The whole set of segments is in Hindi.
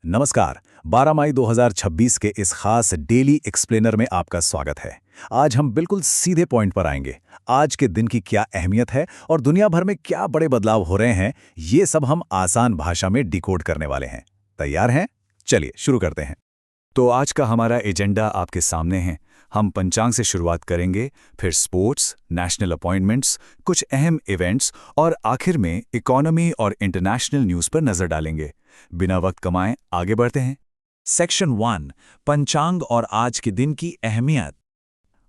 नमस्कार। 12 मई 2026 के इस खास डेली एक्सप्लेनर में आपका स्वागत है। आज हम बिल्कुल सीधे पॉइंट पर आएंगे। आज के दिन की क्या अहमियत है और दुनिया भर में क्या बड़े बदलाव हो रहे हैं, ये सब हम आसान भाषा में डिकोड करने वाले हैं। तैयार हैं? चलिए शुरू करते हैं। तो आज का हमारा एजेंडा आपके सामने है। हम पंचांग से शुरुआत करेंगे, फिर स्पोर्ट्स, नेशनल अपॉइंटमेंट्स, कुछ अहम इवेंट्स और आखिर में इकोनॉमी और इंटरनेशनल न्यूज़ पर नजर डालेंगे। बिना वक्त कमाए आगे बढ़ते हैं। सेक्शन 1, पंचांग और आज के दिन की अहमियत।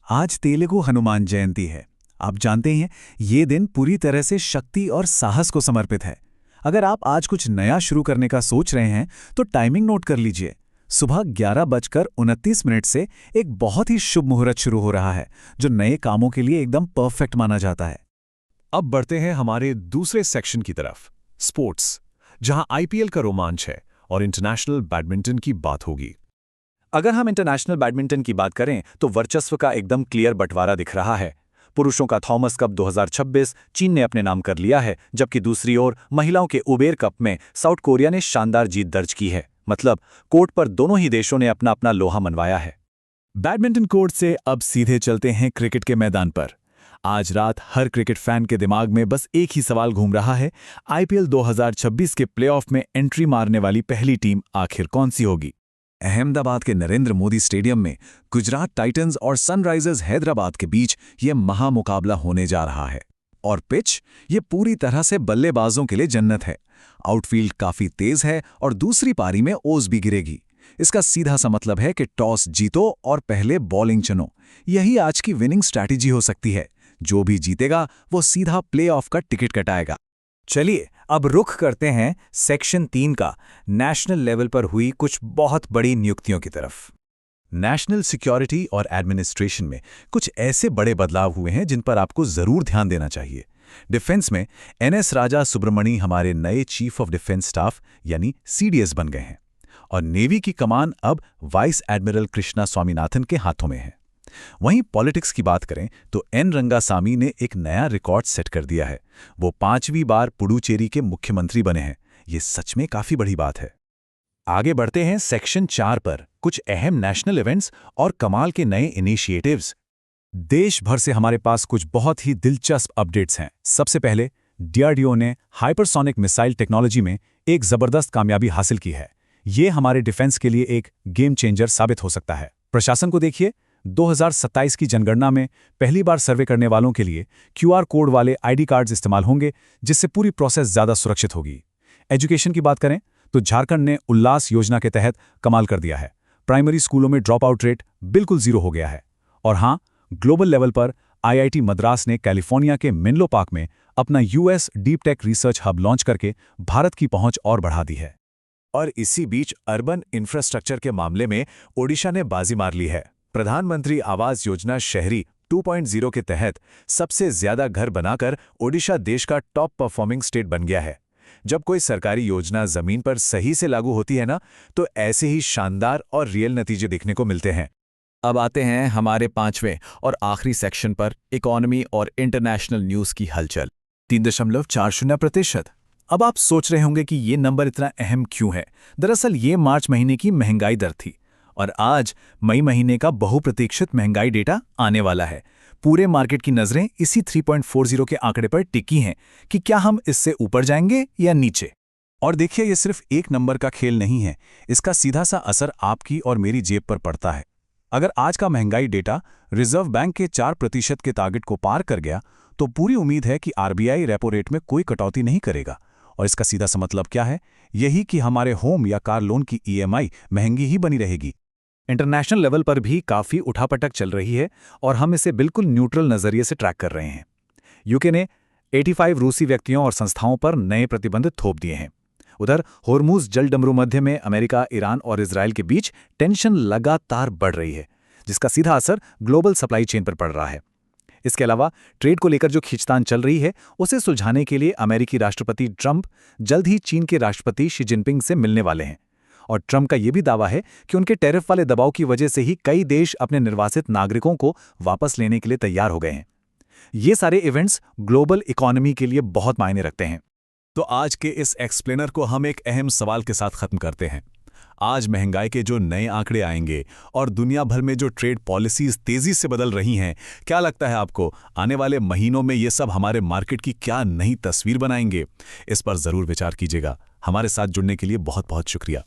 आज तेलुगु हनुमान जयंती है। आप जानते हैं, ये दिन पूरी तरह से शक्ति और साहस को समर्पित है। अगर आप आज कुछ नया शुरू करने का सोच रहे हैं तो टाइमिंग नोट कर लीजिए। सुबह 11:29 से एक बहुत ही शुभ मुहूर्त शुरू हो रहा है, जो नए कामों के लिए एकदम परफेक्ट माना जाता है। अब बढ़ते हैं हमारे दूसरे सेक्शन की तरफ, स्पोर्ट्स, जहां आईपीएल का रोमांच है और इंटरनेशनल बैडमिंटन की बात होगी। अगर हम इंटरनेशनल बैडमिंटन की बात करें तो वर्चस्व का एकदम क्लियर बंटवारा दिख रहा है। पुरुषों का थॉमस कप 2026 चीन ने अपने नाम कर लिया है, जबकि दूसरी ओर महिलाओं के उबेर कप में साउथ कोरिया ने शानदार जीत दर्ज की है। मतलब कोर्ट पर दोनों ही देशों ने अपना अपना लोहा मनवाया है। बैडमिंटन कोर्ट से अब सीधे चलते हैं क्रिकेट के मैदान पर। आज रात हर क्रिकेट फैन के दिमाग में बस एक ही सवाल घूम रहा है, आईपीएल 2026 के प्लेऑफ में एंट्री मारने वाली पहली टीम आखिर कौन सी होगी। अहमदाबाद के नरेंद्र मोदी स्टेडियम में गुजरात टाइटंस और सनराइजर्स हैदराबाद के बीच ये महामुकाबला होने जा रहा है। और पिच, ये पूरी तरह से बल्लेबाजों के लिए जन्नत है। आउटफील्ड काफी तेज है और दूसरी पारी में ओस भी गिरेगी। इसका सीधा सा मतलब है कि टॉस जीतो और पहले बॉलिंग चुनो। यही आज की विनिंग स्ट्रैटेजी हो सकती है। जो भी जीतेगा वो सीधा प्लेऑफ का टिकट कटाएगा। चलिए अब रुख करते हैं सेक्शन 3 का, नेशनल लेवल पर हुई कुछ बहुत बड़ी नियुक्तियों की तरफ। नेशनल सिक्योरिटी और एडमिनिस्ट्रेशन में कुछ ऐसे बड़े बदलाव हुए हैं जिन पर आपको जरूर ध्यान देना चाहिए। डिफेंस में एनएस राजा सुब्रमणी हमारे नए चीफ ऑफ डिफेंस स्टाफ यानी सीडीएस बन गए हैं और नेवी की कमान अब वाइस एडमिरल कृष्णा स्वामीनाथन के हाथों में है। वहीं पॉलिटिक्स की बात करें तो एन रंगासामी ने एक नया रिकॉर्ड सेट कर दिया है। वो 5वीं बार पुडुचेरी के मुख्यमंत्री बने हैं। ये सच में काफी बड़ी बात है। आगे बढ़ते हैं सेक्शन 4 पर, कुछ अहम नेशनल इवेंट्स और कमाल के नए इनिशिएटिव्स। देश भर से हमारे पास कुछ बहुत ही दिलचस्प अपडेट्स हैं। सबसे पहले डीआरडीओ ने हाइपरसोनिक मिसाइल टेक्नोलॉजी में एक जबरदस्त कामयाबी हासिल की है। ये हमारे डिफेंस के लिए एक गेम चेंजर साबित हो सकता है। प्रशासन को देखिए, 2027 की जनगणना में पहली बार सर्वे करने वालों के लिए क्यूआर कोड वाले आईडी कार्ड्स इस्तेमाल होंगे, जिससे पूरी प्रोसेस ज्यादा सुरक्षित होगी। एजुकेशन की बात करें तो झारखंड ने उल्लास योजना के तहत कमाल कर दिया है। प्राइमरी स्कूलों में ड्रॉप आउट रेट बिल्कुल जीरो हो गया है। और हाँ, ग्लोबल लेवल पर आईआईटी मद्रास ने कैलिफोर्निया के मेनलो पार्क में अपना US deep tech research hub launch करके भारत की पहुंच और बढ़ा दी है। और इसी बीच अर्बन इंफ्रास्ट्रक्चर के मामले में ओडिशा ने बाजी मार ली है। प्रधानमंत्री आवास योजना शहरी 2.0 के तहत सबसे ज्यादा घर बनाकर ओडिशा देश का टॉप परफॉर्मिंग स्टेट बन गया है। जब कोई सरकारी योजना जमीन पर सही से लागू होती है ना, तो ऐसे ही शानदार और रियल नतीजे देखने को मिलते हैं। अब आते हैं हमारे 5वें और आखिरी सेक्शन पर, इकोनॉमी और इंटरनेशनल न्यूज़ की हलचल। 3.40%। अब आप सोच रहे होंगे कि ये नंबर इतना अहम क्यों है। दरअसल ये मार्च महीने की महंगाई दर थी और आज मई महीने का बहुप्रतीक्षित महंगाई डेटा आने वाला है। पूरे मार्केट की नजरें इसी 3.40 के आंकड़े पर टिकी हैं कि क्या हम इससे ऊपर जाएंगे या नीचे। और देखिए, ये सिर्फ एक नंबर का खेल नहीं है। इसका सीधा सा असर आपकी और मेरी जेब पर पड़ता है। अगर आज का महंगाई डेटा रिजर्व बैंक के 4% के टारगेट को पार कर गया तो पूरी उम्मीद है कि आरबीआई रेपो रेट में कोई कटौती नहीं करेगा। और इसका सीधा सा मतलब क्या है? यही कि हमारे होम या कार लोन की ईएमआई महंगी ही बनी रहेगी। इंटरनेशनल लेवल पर भी काफ़ी उठापटक चल रही है और हम इसे बिल्कुल न्यूट्रल नज़रिए से ट्रैक कर रहे हैं। यूके ने 85 रूसी व्यक्तियों और संस्थाओं पर नए प्रतिबंध थोप दिए हैं। उधर होर्मुज जलडमरू मध्य में अमेरिका, ईरान और इजराइल के बीच टेंशन लगातार बढ़ रही है, जिसका सीधा असर ग्लोबल सप्लाई चेन पर पड़ रहा है। इसके अलावा ट्रेड को लेकर जो खींचतान चल रही है, उसे सुलझाने के लिए अमेरिकी राष्ट्रपति ट्रंप जल्द ही चीन के राष्ट्रपति शी जिनपिंग से मिलने वाले हैं। और ट्रंप का यह भी दावा है कि उनके टैरिफ वाले दबाव की वजह से ही कई देश अपने निर्वासित नागरिकों को वापस लेने के लिए तैयार हो गए हैं। ये सारे इवेंट्स ग्लोबल इकोनॉमी के लिए बहुत मायने रखते हैं। तो आज के इस एक्सप्लेनर को हम एक अहम सवाल के साथ खत्म करते हैं। आज महंगाई के जो नए आंकड़े आएंगे और दुनिया भर में जो ट्रेड पॉलिसीज तेजी से बदल रही हैं, क्या लगता है आपको आने वाले महीनों में ये सब हमारे मार्केट की क्या नई तस्वीर बनाएंगे? इस पर जरूर विचार कीजिएगा। हमारे साथ जुड़ने के लिए बहुत बहुत शुक्रिया।